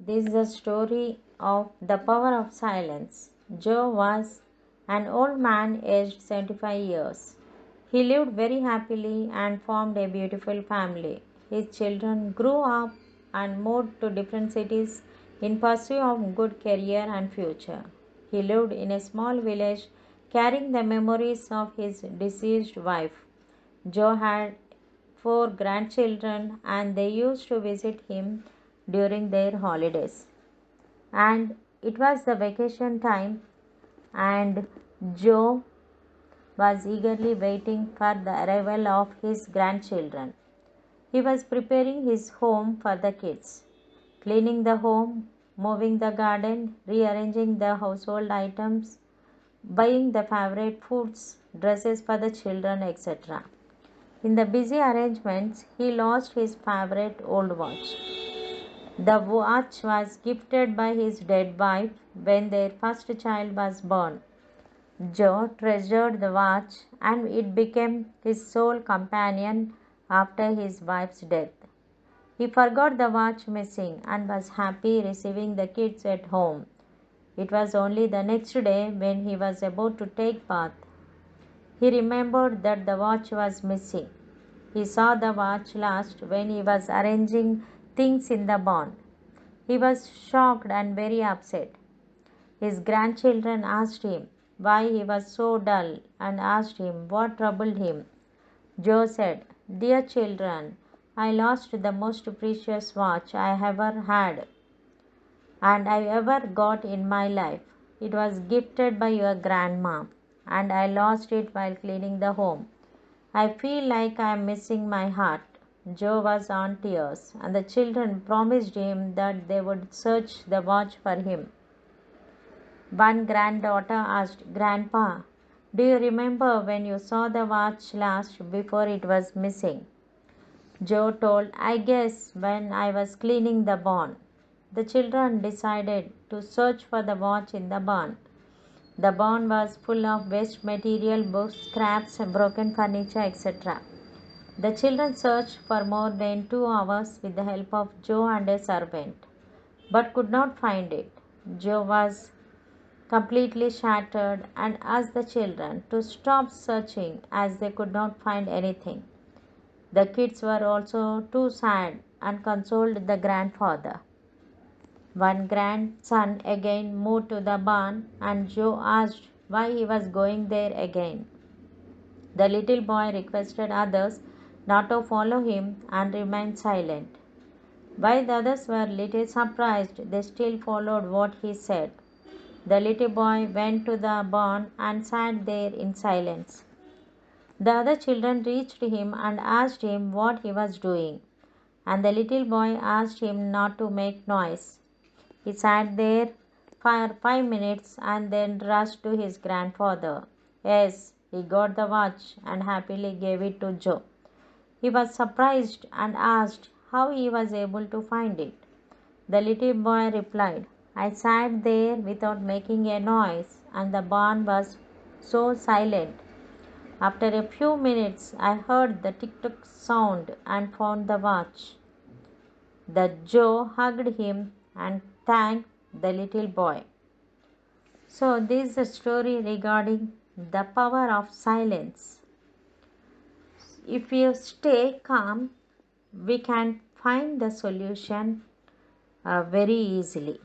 This is the story of the power of silence. Joe was an old man aged 75 years. He lived very happily and formed a beautiful family. His children grew up and moved to different cities in pursuit of good career and future. He lived in a small village carrying the memories of his deceased wife. Joe had four grandchildren and they used to visit him during their holidays. And it was the vacation time, and Joe was eagerly waiting for the arrival of his grandchildren. He was preparing his home for the kids, cleaning the home, moving the garden, rearranging the household items, buying the favorite foods, dresses for the children, etc. In the busy arrangements, he lost his favorite old watch. The watch was gifted by his dead wife when their first child was born. Joe treasured the watch and it became his sole companion after his wife's death. He forgot the watch missing and was happy receiving the kids at home. It was only the next day when he was about to take bath. He remembered that the watch was missing. He saw the watch last when he was arranging things in the barn. He was shocked and very upset. His grandchildren asked him why he was so dull and asked him what troubled him. Joe said, "Dear children, I lost the most precious watch I ever had and I ever got in my life. It was gifted by your grandma and I lost it while cleaning the home. I feel like I am missing my heart." Joe was on tears, and the children promised him that they would search the watch for him. One granddaughter asked, "Grandpa, do you remember when you saw the watch last before it was missing?" Joe told, "I guess when I was cleaning the barn." The children decided to search for the watch in the barn. The barn was full of waste material, books, scraps, broken furniture, etc. The children searched for more than 2 hours with the help of Joe and a servant, but could not find it. Joe was completely shattered and asked the children to stop searching as they could not find anything. The kids were also too sad and consoled the grandfather. One grandson again moved to the barn and Joe asked why he was going there again. The little boy requested others not to follow him and remain silent. While the others were little surprised, they still followed what he said. The little boy went to the barn and sat there in silence. The other children reached him and asked him what he was doing, and the little boy asked him not to make noise. He sat there for 5 minutes and then rushed to his grandfather. Yes, he got the watch and happily gave it to Joe. He was surprised and asked how he was able to find it. The little boy replied, "I sat there without making a noise and the barn was so silent. After a few minutes, I heard the tick-tock sound and found the watch." The Joe hugged him and thanked the little boy. So this is a story regarding the power of silence. If you stay calm, we can find the solution very easily.